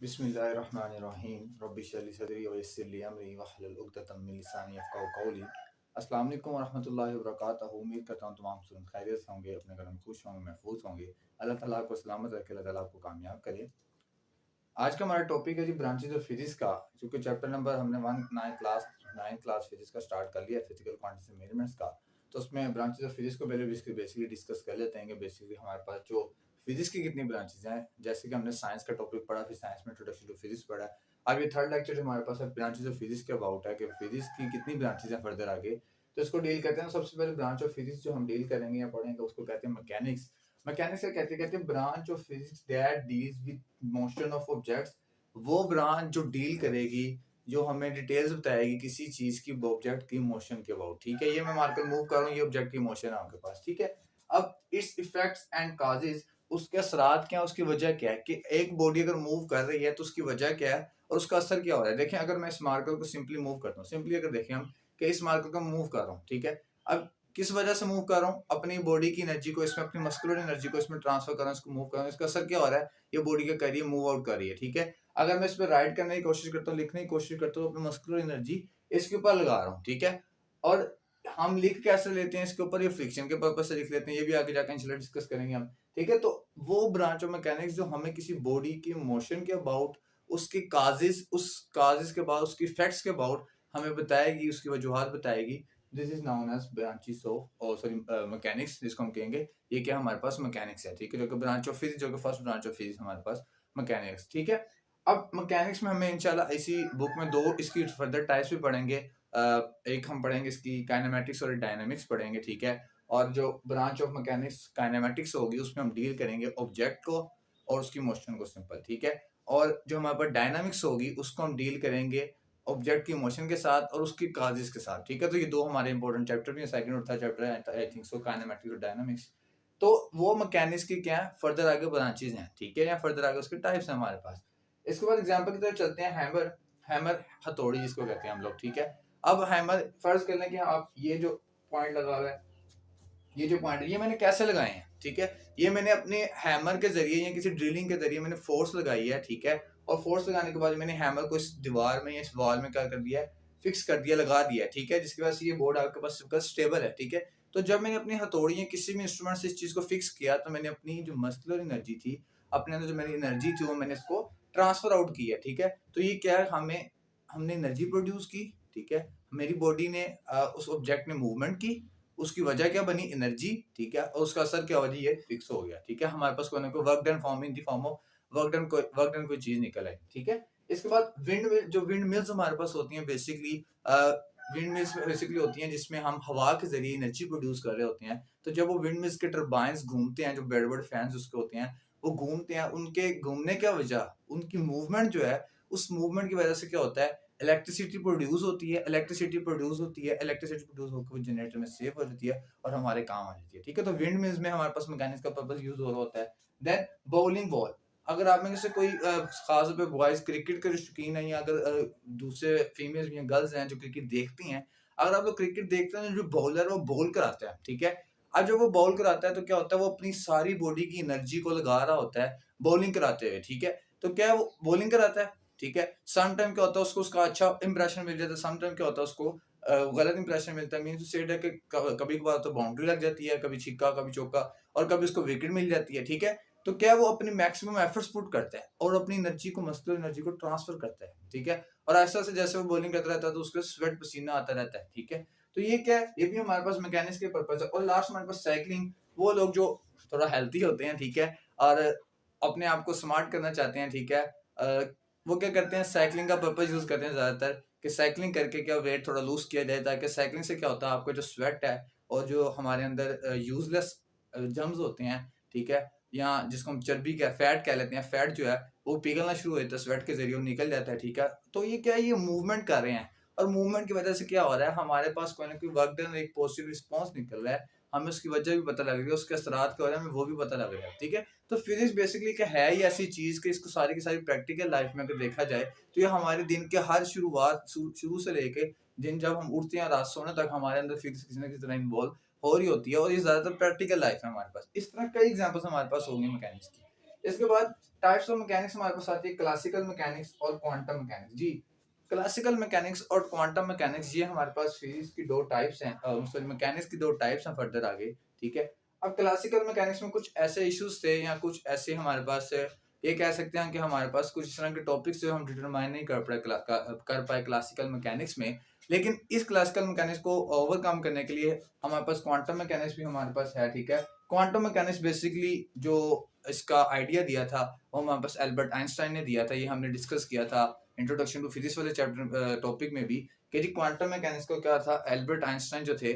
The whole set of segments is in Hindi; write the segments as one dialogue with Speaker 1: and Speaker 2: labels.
Speaker 1: बिस्मिल्लाहिर्रहमानिर्रहीम रब्बिश्रह ली सदरी व यस्सिर ली अमरी वहलुल उक़दतम मिन लिसानी यफ़क़हू क़ौली। अस्सलाम वालेकुम वरहमतुल्लाहि वबरकातुहू। उम्मीद करता हूँ तमाम स्टूडेंट खैरियत से होंगे, अपने घर में खुश होंगे, महफूज होंगे। अल्लाह ताला आपको सलामत रखे, अल्लाह ताला आपको कामयाब करे। आज का हमारा टॉपिक है जी ब्रांचेज ऑफ फिजिक्स का, क्योंकि चैप्टर नंबर हमने 9th क्लास फिजिक्स का स्टार्ट कर लिया, फिजिकल क्वांटिटी मेजरमेंट्स का। तो उसमें ब्रांचेज ऑफ फिजिक्स को पहले बेसिकली डिस्कस कर लेते हैं कि बेसिकली हमारे पास जो फिजिक्स की कितनी ब्रांचेज हैं। जैसे कि हमने साइंस का टॉपिक पढ़ा, फिर साइंस में इंट्रोडक्शन टू फिजिक्स पढ़ा। अब ये थर्ड लेक्चर हमारे पास है ब्रांचेज ऑफ फिजिक्स के अबाउट है कि फिजिक्स की कितनी ब्रांचेज हैं फर्दर आगे। तो इसको डील करते हैं। सबसे पहले ब्रांच ऑफ फिजिक्स जो हम डील करेंगे या पढ़ेंगे उसको कहते हैं मैकेनिक्स। मैकेनिक्स क्या कहते हैं branch of physics that deals with motion of objects. वो ब्रांच जो डील करेगी, जो हमें डिटेल्स बताएगी किसी चीज की ऑब्जेक्ट की मोशन के अबाउट। ठीक है, ये मैं मार्कर मूव कर रहा हूँ, ये ऑब्जेक्ट की मोशन है आपके पास। ठीक है, अब इट्स इफेक्ट्स एंड कॉजेज, उसके असरात क्या है, उसकी वजह क्या है कि एक बॉडी अगर मूव कर रही है तो उसकी वजह क्या है और उसका असर क्या हो रहा है। देखें, अगर मैं इस मार्कर को सिंपली मूव करता हूँ, सिंपली अगर देखें हम कि इस मार्कर को मूव कर रहा हूँ, ठीक है, अब किस वजह से मूव कर रहा हूँ, अपनी बॉडी की एनर्जी को इसमें, अपनी मस्कुलर एनर्जी को इसमें ट्रांसफर कर रहा हूँ, इसको मूव कर रहा हूँ, इसका असर क्या हो रहा है, ये बॉडी क्या कर रही है, मूव आउट कर रही है। ठीक है, अगर मैं इस पर राइट करने की कोशिश करता हूँ, लिखने की कोशिश करता हूँ, अपनी मस्कुलर एनर्जी इसके ऊपर लगा रहा हूँ। ठीक है, और हम लिख कैसे लेते हैं इसके ऊपर, ये फ्रिक्शन के पर्पज से लिख लेते हैं, ये भी आगे जाकर इंशाल्लाह डिस्कस करेंगे हम। ठीक है, तो वो ब्रांच ऑफ मैकेनिक्स जो हमें किसी बॉडी की मोशन के अबाउट, उसके काजेस, उस काजेस के बाद उसकी इफेक्ट्स के अबाउट हमें बताएगी, उसकी वजूहात बताएगी। This is known as branches of sorry mechanics, जिसको हम कहेंगे ये क्या हमारे पास मैकेनिक्स है। ठीक है, जो कि ब्रांच ऑफ फिजिक्स, जो कि फर्स्ट ब्रांच ऑफ फिजिक्स हमारे पास मैकेनिक्स। ठीक है, अब मैकेनिक्स में हमें इंशाल्लाह इसी बुक में दो इसकी फर्दर टाइप्स भी पढ़ेंगे। एक हम पढ़ेंगे इसकी काइनेमेटिक्स और डायनामिक्स पढ़ेंगे। ठीक है, और जो ब्रांच ऑफ मैकेनिक्स काइनेमेटिक्स होगी उसमें हम डील करेंगे ऑब्जेक्ट को और उसकी मोशन को, सिंपल। ठीक है, और जो हमारे पास डायनामिक्स होगी उसको हम डील करेंगे ऑब्जेक्ट की मोशन के साथ और उसकी काजेस के साथ। ठीक है, तो ये दो हमारे इंपॉर्टेंट चैप्टर भी हैं, सेकंड और थर्ड चैप्टर है आई थिंक सो, काइनेमेटिक्स और डायनामिक्स। तो वो मैकेनिक्स की क्या है, फर्दर आगे ब्रांचेज हैं। ठीक है, या फर्दर आगे उसके टाइप्स हैं हमारे पास। इसके बाद एग्जांपल की तरफ चलते हैं। हैमर, हैमर हथौड़ी जिसको कहते हैं हम लोग। ठीक है, अब हैमर, फर्ज कर लें कि आप ये जो पॉइंट लगा हुआ है, ये जो पॉइंट है ये मैंने कैसे लगाए हैं। ठीक है, ये मैंने अपने हैमर के जरिए या किसी ड्रिलिंग के जरिए मैंने फोर्स लगाई है। ठीक है, और फोर्स लगाने के बाद मैंने हैमर को इस दीवार में या इस वॉल में क्या कर दिया है, फिक्स कर दिया, लगा दिया है। ठीक है, जिसकी वजह से ये बोर्ड आपके पास स्टेबल है। ठीक है, तो जब मैंने अपनी हथौड़ी या किसी भी इंस्ट्रूमेंट से इस चीज को फिक्स किया तो मैंने अपनी जो मस्कुलर एनर्जी थी, अपने अंदर जो मेरी एनर्जी थी, वो मैंने इसको ट्रांसफर आउट की है। ठीक है, तो ये क्या है, हमने एनर्जी प्रोड्यूस की। ठीक है, मेरी बॉडी ने उस ऑब्जेक्ट ने मूवमेंट की, उसकी वजह क्या बनी, एनर्जी। ठीक है, और उसका असर क्या हो जी, ये फिक्स हो गया। ठीक है, हमारे पास कोई ना कोई work done form in the form of work done कोई चीज निकल आई। ठीक है, इसके बाद विंड मिल्स हमारे पास होती हैं बेसिकली। विंड मिल्स बेसिकली होती हैं जिसमें हम हवा के जरिए एनर्जी प्रोड्यूस कर रहे होते हैं। तो जब वो विंड मिल्स के टरबाइंस घूमते हैं, जो बड़े बड़े फैंस उसके होते हैं, वो घूमते हैं, उनके घूमने की वजह, उनकी मूवमेंट जो है, उस मूवमेंट की वजह से क्या होता है, इलेक्ट्रिसिटी प्रोड्यूस होती है। इलेक्ट्रिसिटी प्रोड्यूस होकर जनरेटर में सेव हो जाती है और हमारे काम आ जाती है। ठीक है, तो विंड मिल्स में हमारे पास मैकेनिक्स का पर्पस यूज हो रहा होता है। देन बाउलिंग बॉल, अगर आप में से कोई खास तौर पे बॉयज क्रिकेट के शौकीन है, या अगर दूसरे फीमेल्स या गर्ल्स हैं जो क्रिकेट देखती हैं, अगर आप लोग क्रिकेट देखते हैं, जो बॉलर वो बॉल कराता है। ठीक है, अब जब वो बॉल कराता है तो क्या होता है, वो अपनी सारी बॉडी की एनर्जी को लगा रहा होता है बॉलिंग कराते हुए। ठीक है, तो क्या है, वो बॉलिंग कराता है। ठीक है, सम टाइम क्या होता है, उसको उसका अच्छा इंप्रेशन मिल जाता है, सम टाइम क्या होता है, उसको गलत इंप्रेशन मिलता है। मीन टू से कि कभी कभार तो बाउंड्री लग जाती है, कभी छिक्का, कभी चौका, और कभी उसको विकेट मिल जाती है। ठीक है, तो क्या वो अपनी मैक्सिमम एफर्ट्स पुट करता है और अपनी एनर्जी को, मस्कुलर एनर्जी को ट्रांसफर करता है। ठीक है, और ऐसा से जैसे वो बॉलिंग करता रहता है तो उसके स्वेट पसीना आता रहता है। ठीक है, तो ये क्या है, ये भी हमारे पास मैकेनिक्स के पर्पज है। और लास्ट हमारे पास साइकिलिंग, वो लोग जो थोड़ा हेल्थी होते हैं, ठीक है, और अपने आप को स्मार्ट करना चाहते हैं। ठीक है, वो क्या करते हैं, साइकिलिंग का पर्पज यूज करते हैं ज्यादातर, कि साइकिलिंग करके क्या वेट थोड़ा लूज किया जाए, ताकि साइकिलिंग से क्या होता है, आपका जो स्वेट है और जो हमारे अंदर यूजलेस जम्स होते हैं, ठीक है, या जिसको हम चर्बी का फैट कह लेते हैं, फैट जो है वो पिघलना शुरू हो जाता है, स्वेट के जरिए वो निकल जाता है। ठीक है, तो ये क्या है, ये मूवमेंट कर रहे हैं, और मूवमेंट की वजह से क्या हो रहा है, हमारे पास कोई ना कोई वर्क डन, एक पॉजिटिव रिस्पॉन्स निकल रहा है, हमें उसकी वजह भी पता लग रही है, उसके असरात क्या हो रहे हैं हमें वो भी पता लग रहा है। ठीक है, तो फिजिक्स बेसिकली क्या है, ये ऐसी चीज कि इसको सारी की सारी प्रैक्टिकल लाइफ में अगर देखा जाए तो ये हमारे दिन के हर शुरू से लेके दिन जब हम उठते हैं रात सोने तक, हमारे अंदर फिजिक्स किसी ना किसी तरह इन्वॉल्व हो रही होती है, और ये ज्यादातर प्रैक्टिकल लाइफ है हमारे पास। इस तरह कई एग्जांपल्स हमारे पास होंगे मैकेनिक्स की। इसके बाद टाइप्स ऑफ मैकेनिक्स हमारे पास आती है क्लासिकल मैकेनिक्स और क्वांटम मैकेनिक्स। जी, क्लासिकल मैकेनिक्स और क्वांटम मैकेनिक्स ये हमारे पास फिजिक्स की दो टाइप्स हैं, सॉरी मैकेनिक्स की दो टाइप्स हैं फर्दर आगे, ठीक है। अब क्लासिकल मैकेनिक्स में कुछ ऐसे इश्यूज थे या कुछ ऐसे हमारे पास ये कह सकते हैं कि हमारे पास कुछ इस तरह के टॉपिक्स जो हम डिटरमाइन नहीं कर पाए क्लासिकल मैकेनिक्स में, लेकिन इस क्लासिकल मैकेनिक्स को ओवरकम करने के लिए हमारे पास क्वांटम मैकेनिक्स भी हमारे पास है, ठीक है। क्वांटम मैकेनिक्स बेसिकली जो इसका आइडिया दिया था वो हमारे पास एल्बर्ट आइंस्टाइन ने दिया था, ये हमने डिस्कस किया था इंट्रोडक्शन टू फिजिक्स वाले चैप्टर टॉपिक में भी, कि जी क्वांटम मैकेनिक्स को क्या था, एल्बर्ट आइंस्टाइन जो थे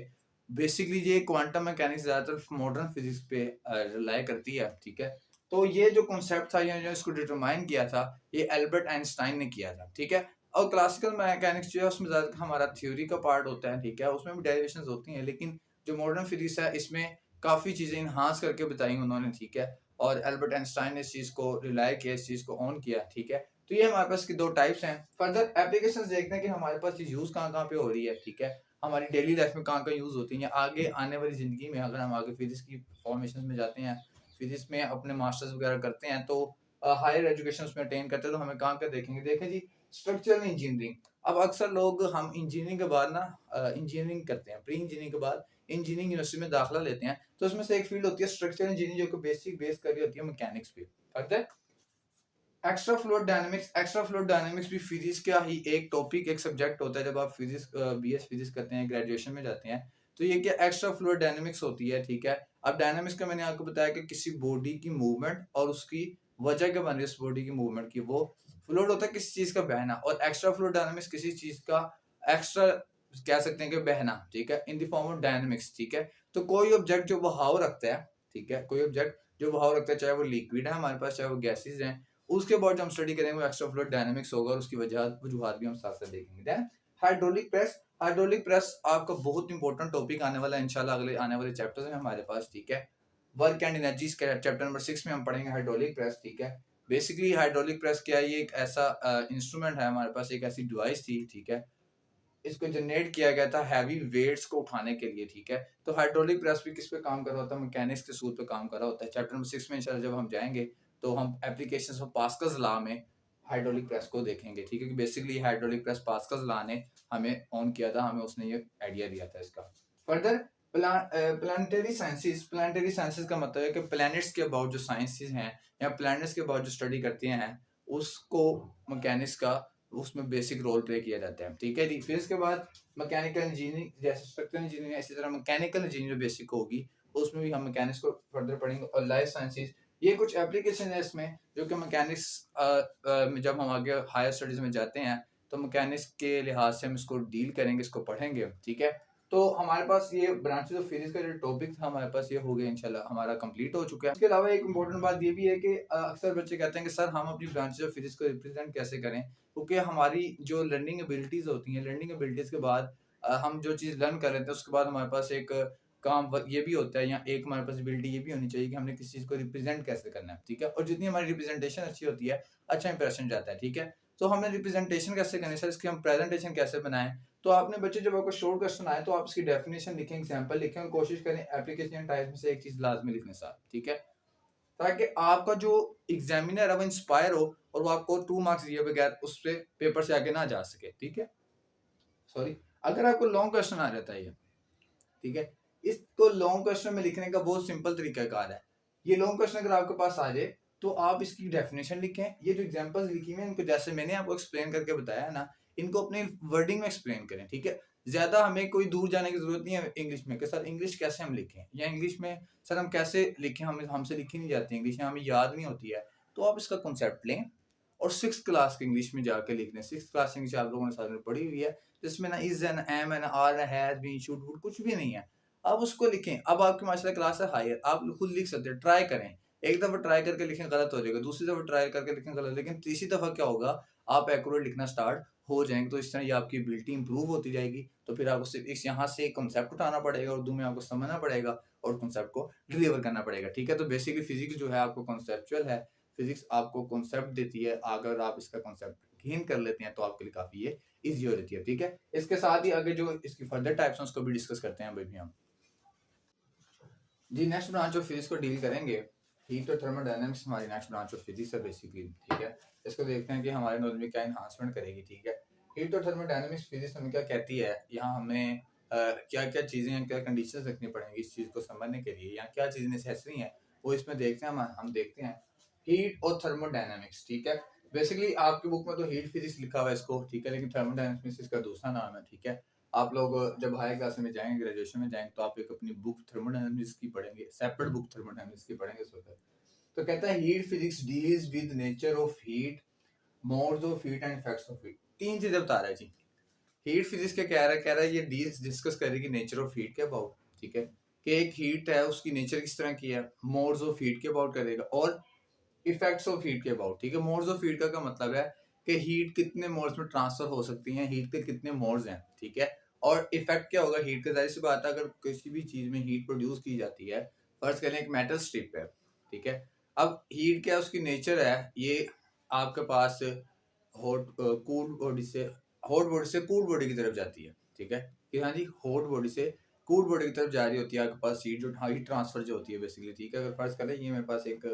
Speaker 1: बेसिकली ये क्वांटम मैकेनिक्स ज्यादातर मॉडर्न फिजिक्स पे रिलाई करती है, ठीक है। तो ये जो कॉन्सेप्ट था या जो इसको डिटरमाइन किया था ये एल्बर्ट आइंस्टाइन ने किया था, ठीक है। और क्लासिकल मैकेनिक्स जो है उसमें ज्यादातर हमारा थ्योरी का पार्ट होता है, ठीक है, उसमें भी डेरिवेशंस होती हैं, लेकिन जो मॉडर्न फिजिक्स है इसमें काफी चीजें इनहांस करके बताई उन्होंने, ठीक है। और एल्बर्ट आइंस्टाइन ने इस चीज को रिलाई किया, इस चीज को ऑन किया, ठीक है। तो ये हमारे पास की दो टाइप्स हैं। फर्दर एप्लीकेशंस देखते हैं कि हमारे पास ये यूज कहाँ कहाँ पे हो रही है, ठीक है, हमारी डेली लाइफ में कहाँ कहाँ यूज होती है, या आगे आने वाली जिंदगी में अगर हम आगे फिजिक्स की फॉर्मेशन में जाते हैं, फिजिक्स में अपने मास्टर्स वगैरह करते हैं, तो हायर एजुकेशन उसमें अटेन करते हैं, तो हमें कहाँ कहाँ देखेंगे, देखें जी स्ट्रक्चरल इंजीनियरिंग। अब अक्सर लोग हम इंजीनियरिंग के बाद ना इंजीनियरिंग करते हैं, प्री इंजीनियरिंग के बाद इंजीनियरिंग यूनिवर्सिटी में दाखिला लेते हैं, तो उसमें से एक फील्ड होती है स्ट्रक्चरल इंजीनियरिंग जो कि बेसिक बेस कर रही होती है मैकेनिक्स पे, further extra fluid dynamics. Extra fluid dynamics भी फिजिक्स का ही एक टॉपिक, एक सब्जेक्ट होता है। जब आप फिजिक्स बीएस फिजिक्स करते हैं, ग्रेजुएशन में जाते हैं, तो ये क्या एक्स्ट्रा फ्लूइड डायनामिक्स होती है, ठीक है। अब डायनामिक्स का मैंने आपको बताया कि किसी बॉडी की मूवमेंट और उसकी वजह क्या बन रही है, उस बॉडी की मूवमेंट की, वो फ्लूइड होता है किसी चीज का बहना, और एक्स्ट्रा फ्लूइड डायनामिक्स किसी चीज का एक्स्ट्रा कह सकते हैं कि बहना, ठीक है, in the form of dynamics, ठीक है। तो कोई ऑब्जेक्ट जो बहाव रखता है, ठीक है, कोई ऑब्जेक्ट जो बहाव रखता है, चाहे वो लिक्विड है हमारे पास, चाहे वो गैसेज हैं, उसके बाद जो हम स्टडी करेंगे वो एक्स्ट्रा फ्लूइड डायनामिक्स होगा, और उसकी वजूहात भी हम साथ साथ देखेंगे। Then hydraulic press. Hydraulic press आपका बहुत इंपॉर्टेंट टॉपिक आने वाला है इंशाल्लाह अगले आने वाले चैप्टर्स में हमारे पास, ठीक है। Work and energy chapter number 6 में हम पढ़ेंगे हाइड्रोलिक प्रेस, ठीक है। बेसिकली हाइड्रोलिक प्रेस क्या है, ये एक ऐसा इंस्ट्रूमेंट है हमारे पास, एक ऐसी डिवाइस थी, ठीक है, इसको जनरेट किया गया था हैवी वेट्स को उठाने के लिए, ठीक है। तो हाइड्रोलिक प्रेस भी किस पे काम कर रहा होता है, मैकेनिक्स के सूत्र पे काम कर रहा होता है। चैप्टर नंबर 6 में इंशाल्लाह जब हम जाएंगे तो हम एप्लीकेशंस ऑफ पास्कल्स लॉ में हाइड्रोलिक प्रेस को देखेंगे, ठीक है, कि basically hydraulic press Pascal's law ने हमें ऑन किया था, हमें उसने ये आइडिया दिया था इसका। Further planetary sciences. Planetary sciences का मतलब है कि प्लैनेट्स के अबाउट जो साइंसेस हैं या प्लैनेट्स के अबाउट जो स्टडी करती हैं उसको मैकेनिक्स का उसमें बेसिक रोल प्ले किया जाता है, ठीक है जी। फिर इसके बाद मैकेनिकल इंजीनियरिंग, जैसे स्ट्रक्चरल इंजीनियरिंग, इसी तरह मैकेनिकल इंजीनियरिंग बेसिक होगी, उसमें भी हम मैकेनिक्स को फर्दर पढ़ेंगे। और लाइफ साइंसेस, ये कुछ एप्लीकेशन है इसमें जो कि मैकेनिक्स में जब हम आगे हायर स्टडीज में जाते हैं तो मैकेनिक्स के लिहाज से हम इसको डील करेंगे, इसको पढ़ेंगे, ठीक है। तो हमारे पास ये ब्रांचेस ऑफ फिजिक्स का जो टॉपिक था हमारे पास ये हो गया इंशाल्लाह, हमारा कंप्लीट हो चुका है। इसके अलावा एक इंपॉर्टेंट बात ये भी है कि अक्सर बच्चे कहते हैं कि सर हम अपनी ब्रांचेस ऑफ फिजिक्स को रिप्रेजेंट कैसे करें, क्योंकि हमारी जो लर्निंग एबिलिटीज होती हैं, लर्निंग एबिलिटीज के बाद हम जो चीज़ लर्न कर लेते हैं उसके बाद हमारे पास एक ये भी होता है, या एक हमारे पास एबिलिटी ये भी होनी चाहिए कि हमने किसी चीज़ को रिप्रेजेंट कैसे करना है, ठीक है। और जितनी हमारी रिप्रेजेंटेशन अच्छी होती है अच्छा इंप्रेशन जाता है, ठीक है। तो हमने रिप्रेजेंटेशन कैसे करनी है सर, इसकी हम प्रेजेंटेशन कैसे बनाएं, तो आपने बच्चे जब आपको शॉर्ट क्वेश्चन आए तो आप इसकी डेफिनेशन लिखें, एग्जांपल लिखें, और कोशिश करें एप्लीकेशन टाइप में से एक चीज लाजमी लिखने साथ, ठीक है, ताकि आपका जो एग्जामिनर है वो इंस्पायर हो और वो आपको 2 मार्क्स दिए बगैर उस पे पेपर से आगे ना जा सके, ठीक है। सॉरी, अगर आपको लॉन्ग क्वेश्चन आ जाता है ये, ठीक है, इसको लॉन्ग क्वेश्चन में लिखने का बहुत सिंपल तरीकाकार है। ये लॉन्ग क्वेश्चन अगर आपके पास आ जाए तो आप इसकी डेफिनेशन लिखें, ये जो एग्जांपल्स लिखी हुई हैं इनको जैसे मैंने आपको एक्सप्लेन करके बताया है ना, इनको अपने वर्डिंग में एक्सप्लेन करें, ठीक है। ज्यादा हमें कोई दूर जाने की जरूरत नहीं है इंग्लिश में कि सर इंग्लिश कैसे हम लिखें, या इंग्लिश में सर हम कैसे लिखें, हमें हमसे लिखी नहीं जाती इंग्लिश, हमें याद नहीं होती है। तो आप इसका कॉन्सेप्ट लें और 6th क्लास की इंग्लिश में जाके लिख लें। 6th क्लास इंग्लिश आप लोगों ने साथ में पढ़ी हुई है, जिसमें ना is and am and are has been should would कुछ भी नहीं है, आप उसको लिखें। अब आपकी माशाल्लाह क्लास है हायर, आप खुद लिख सकते हैं, ट्राई करें। एक दफा ट्राई करके लिखें गलत हो जाएगा, दूसरी दफा ट्राई करके लिखें गलत, लेकिन तीसरी दफा क्या होगा, आप एक्यूरेट लिखना स्टार्ट हो जाएंगे। तो इस तरह ये आपकी एबिलिटी इंप्रूव होती जाएगी। तो फिर आपको सिर्फ इस यहाँ से कॉन्सेप्ट उठाना पड़ेगा, उर्दू में आपको समझना पड़ेगा और कॉन्सेप्ट को डिलीवर करना पड़ेगा, ठीक है। तो बेसिकली फिजिक्स जो है आपको कॉन्सेप्चुअल है, फिजिक्स आपको कॉन्सेप्ट देती है, अगर आप इसका कॉन्सेप्ट गेन कर लेते हैं तो आपके लिए काफी ये इजी हो जाती है, ठीक है। इसके साथ ही आगे जो इसकी फर्दर टाइप्स हैं उसको भी डिस्कस करते हैं अभी भी हम। जी नेक्स्ट ब्रांच ऑफ फिजिक्स को डील करेंगे हीट और थर्मोडायनामिक्स हमारी नेक्स्ट ब्रांच ऑफ फिजिक्स है बेसिकली, ठीक है। इसको देखते हैं कि हमारे नॉलेज में क्या इन्हांसमेंट करेगी, ठीक है। हीट और थर्मोडायनामिक्स फिजिक्स हमें क्या कहती है, यहाँ हमें क्या क्या चीज़ें हैं, क्या कंडीशंस रखनी पड़ेंगी इस चीज़ को समझने के लिए, या क्या चीज़ें नेसेसरी हैं, वो इसमें देखते हैं। हम देखते हैं हीट और थर्मोडायनामिक्स, ठीक है। बेसिकली आपकी बुक में तो हीट फिजिक्स लिखा हुआ है इसको, ठीक है, लेकिन थर्मोडायनामिक्स इसका दूसरा नाम है, ठीक है। आप लोग जब हायर क्लास में जाएंगे, ग्रेजुएशन में जाएंगे, तो आप एक अपनी बुक थर्मोडायनामिक्स की पढ़ेंगे, सेपरेट बुक थर्मोडायनामिक्स की पढ़ेंगे इस वक्त। तो कहता है heat physics deals with nature of heat, modes of heat and effects of heat. तीन चीजें बता रहा है जी। हीट फिजिक्स क्या कह रहा है ये डील्स डिस्कस करेगी नेचर ऑफ हीट के अबाउट, ठीक है, कि एक हीट है उसकी नेचर किस तरह की है, मोड्स ऑफ हीट के अबाउट करेगा, और इफेक्ट्स ऑफ हीट के अबाउट, ठीक है। मोड्स ऑफ हीट का क्या मतलब है कि हीट कितने मोड्स में ट्रांसफर हो सकती है, हीट के कितने मोड्स हैं, ठीक है। और इफेक्ट क्या होगा हीट का, जाहिर सी बात है अगर किसी भी चीज में हीट प्रोड्यूस की जाती है, फर्ज करें एक मेटल स्ट्रिप है, ठीक है। अब हीट क्या उसकी नेचर है, ये आपके पास हॉट कूल बॉडी से कूल बॉडी की तरफ जाती है, ठीक है, कि हाँ जी हॉट बॉडी से कूल बॉडी की तरफ जा रही होती है आपके पास हीट, जो हीट ट्रांसफर जो होती है बेसिकली, ठीक है। अगर फर्ज करें ये मेरे पास एक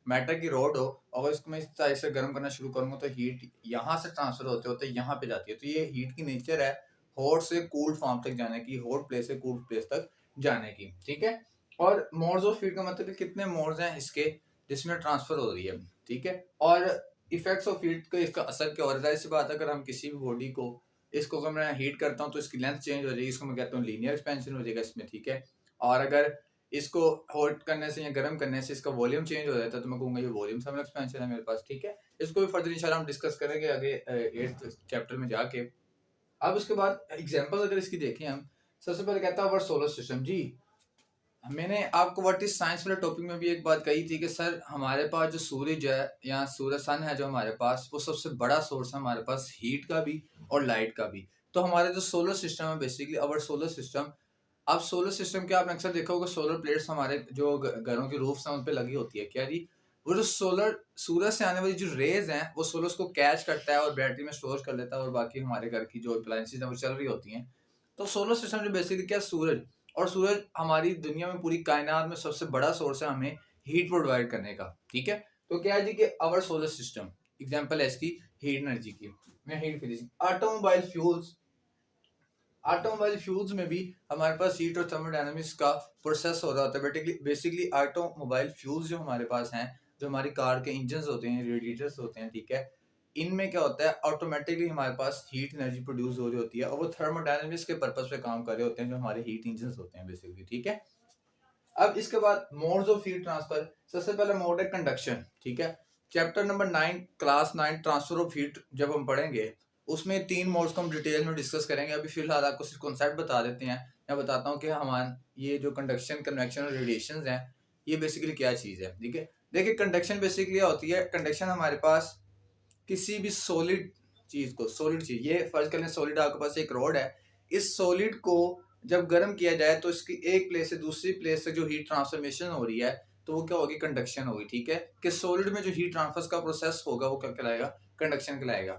Speaker 1: मेटल की रॉड हो, अगर इसको मैं इस तरह से गर्म करना शुरू करूंगा तो हीट यहाँ से ट्रांसफर होते होते यहाँ पे जाती है। तो ये हीट की नेचर है हॉट से कूल फॉर्म तक जाने की, हॉट प्लेस से कूल प्लेस तक जाने की, ठीक है। और मोड्स ऑफ हीट का मतलब कितने मोड्स हैं इसके जिसमें ट्रांसफर हो रही है, ठीक है। और इफेक्ट्स ऑफ हीट का इसका असर क्या हो रहा है, जाहिर सी बात है अगर हम किसी भी बॉडी को इसको अगर मैं हीट करता हूँ तो इसकी लेंथ चेंज हो जाएगी, इसको मैं कहता हूँ लीनियर एक्सपेंशन हो जाएगा इसमें, ठीक है। और अगर इसको हॉट करने से या गर्म करने से इसका वॉल्यूम चेंज हो जाता है तो मैं कहूंगा ये वॉल्यूम थर्मल एक्सपेंशन है मेरे पास, ठीक है। इसको भी फर्दर इंशाल्लाह हम डिस्कस करेंगे आगे 8th चैप्टर में जाके। अब उसके बाद एग्जांपल्स अगर इसकी देखें हम, सबसे पहले कहता है अवर सोलर सिस्टम जी। मैंने आपको व्हाट इज साइंस वाले टॉपिक में भी एक बात कही थी कि सर हमारे पास जो सूरज है या सूरज सन है जो हमारे पास, वो सबसे बड़ा सोर्स है हमारे पास हीट का भी और लाइट का भी। तो हमारे जो सोलर सिस्टम है बेसिकली अवर सोलर सिस्टम, अब सोलर सिस्टम के आपने अक्सर देखा होगा सोलर प्लेट्स हमारे जो घरों के रूफ्स हैं उन पे लगी होती है, क्या जी वो जो सोलर सूरज से आने वाली जो रेज हैं वो सोलर को कैच करता है और बैटरी में स्टोर कर लेता है, और बाकी हमारे घर की जो अप्लायंसेस हैं वो चल रही होती हैं। तो सोलर सिस्टम जो बेसिकली क्या सूरज, और सूरज हमारी दुनिया में पूरी कायनात में सबसे बड़ा सोर्स है हमें हीट प्रोवाइड करने का, ठीक है। तो क्या है जी कि अवर सोलर सिस्टम एग्जांपल है इसकी हीट एनर्जी की, heat physics automobile fuels, automobile fuels में भी हमारे पास हीट और थर्मोडायनामिक्स का प्रोसेस हो रहा होता है। बेसिकली ऑटोमोबाइल फ्यूल्स जो हमारे पास हैं, जो हमारी कार के इंजन होते हैं, रेडिएटर्स होते हैं, ठीक है, इनमें क्या होता है ऑटोमेटिकली हमारे पास हीट एनर्जी प्रोड्यूस हो रही होती है और वो थर्मोडायनामिक्स के पर्पस पे काम कर रहे होते हैं जो हमारे हीट इंजन होते हैं बेसिकली, ठीक है। अब इसके बाद मोड्स ऑफ हीट ट्रांसफर, सबसे पहला मोड है कंडक्शन, ठीक है। Chapter number 9 class 9 transfer of heat जब हम पढ़ेंगे उसमें तीन मोड्स को हम डिटेल में डिस्कस करेंगे। अभी फिलहाल आपको सिर्फ कॉन्सेप्ट बता देते हैं, मैं बताता हूँ कि हमारे ये जो कंडक्शन कन्वेक्शन और रेडिएशन हैं ये बेसिकली क्या चीज़ है, ठीक है। देखिए कंडक्शन बेसिकली क्या होती है, कंडक्शन हमारे पास किसी भी सॉलिड चीज को, सॉलिड चीज ये फर्ज कर लें सॉलिड आपके पास एक रॉड है, इस सॉलिड को जब गर्म किया जाए तो इसकी एक प्लेस से दूसरी प्लेस से जो हीट ट्रांसफॉर्मेशन हो रही है तो वो क्या होगी, कंडक्शन होगी, ठीक है। कि सॉलिड में जो हीट ट्रांसफर का प्रोसेस होगा वो क्या कहलाएगा, कंडक्शन कहलाएगा।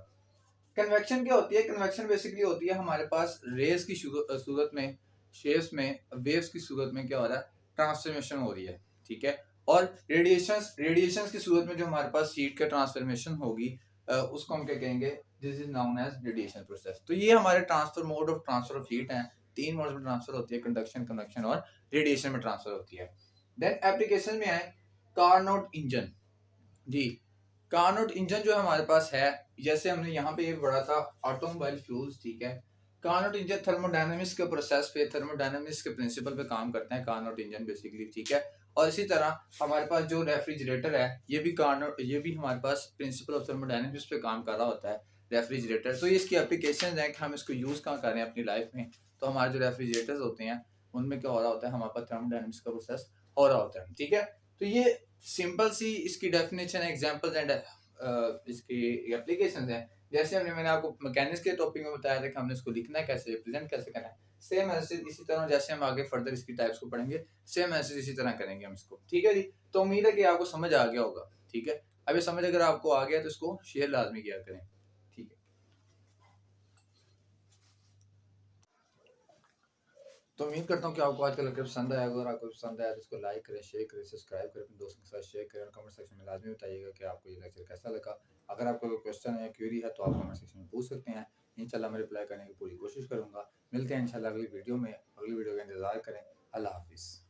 Speaker 1: कन्वेक्शन क्या होती है, कन्वेक्शन बेसिकली होती है हमारे पास रेस की सूरत में, शेप्स में, वेव्स की सूरत में क्या हो रहा है, ट्रांसफॉर्मेशन हो रही है, ठीक है। और रेडिएशंस की सूरत में जो हमारे पास हीट का ट्रांसफॉर्मेशन होगी उसको हम क्या कहेंगे, this is known as radiation process. तो ये हमारे transfer mode of transfer of heat है, तीन मोड में ट्रांसफर होती है, कंडक्शन, कन्वेक्शन और रेडिएशन में ट्रांसफर होती है। देन एप्लीकेशन में आए कार्नोट इंजन जी। कार्नोट इंजन जो हमारे पास है, जैसे हमने यहाँ पे एक बड़ा था ऑटोमोबाइल फ्यूल्स, ठीक है। कार्नोट इंजन थर्मोडायनामिक्स के प्रोसेस पे, थर्मोडायनामिक्स के प्रिंसिपल पे काम करते हैं कार्नोट इंजन बेसिकली, ठीक है। और इसी तरह हमारे पास जो रेफ्रिजरेटर है ये भी कार्नोट, ये भी हमारे पास प्रिंसिपल ऑफ थर्मोडायनामिक्स पे काम कर रहा होता है रेफ्रिजरेटर। तो ये इसकी एप्लीकेशन है कि हम इसको यूज कहाँ कर रहे हैं अपनी लाइफ में। तो हमारे जो रेफ्रिजरेटर्स होते हैं उनमें क्या हो रहा होता है, हमारे पास थर्मोडायनामिक्स का प्रोसेस हो रहा होता है, ठीक है। तो ये सिंपल सी इसकी डेफिनेशन है, एग्जांपल्स एंड इसकी एप्लीकेशंस हैं। जैसे मैंने आपको मैकेनिक्स के टॉपिक में बताया था कि हमने इसको लिखना है कैसे, रिप्रेजेंट कैसे करना है, सेम ऐसे इसी तरह जैसे हम आगे फर्दर इसकी टाइप्स को पढ़ेंगे सेम ऐसे इसी तरह करेंगे हम इसको, ठीक है जी। तो उम्मीद है कि आपको समझ आ गया होगा, ठीक है। अब ये समझ अगर आपको आ गया तो इसको शेयर लाजमी किया करें, ठीक है। तो उम्मीद करता हूँ कि आपको आज का लेक्चर पसंद आया होगा। अगर आपको पसंद आया तो इसको लाइक करें, शेयर करें, सब्सक्राइब करें, अपने दोस्तों के साथ शेयर करें और कमेंट सेक्शन में लाजमी बताइएगा कि आपको ये लेक्चर कैसा लगा। अगर आपको कोई क्वेश्चन है या क्वेरी है तो आप कमेंट सेक्शन में पूछ सकते हैं। इंशाल्लाह मैं रिप्लाई करने की पूरी कोशिश करूँगा। मिलते हैं इंशाल्लाह अगली वीडियो में। अगली वीडियो का इंतज़ार करें। अल्लाह हाफ़िज़।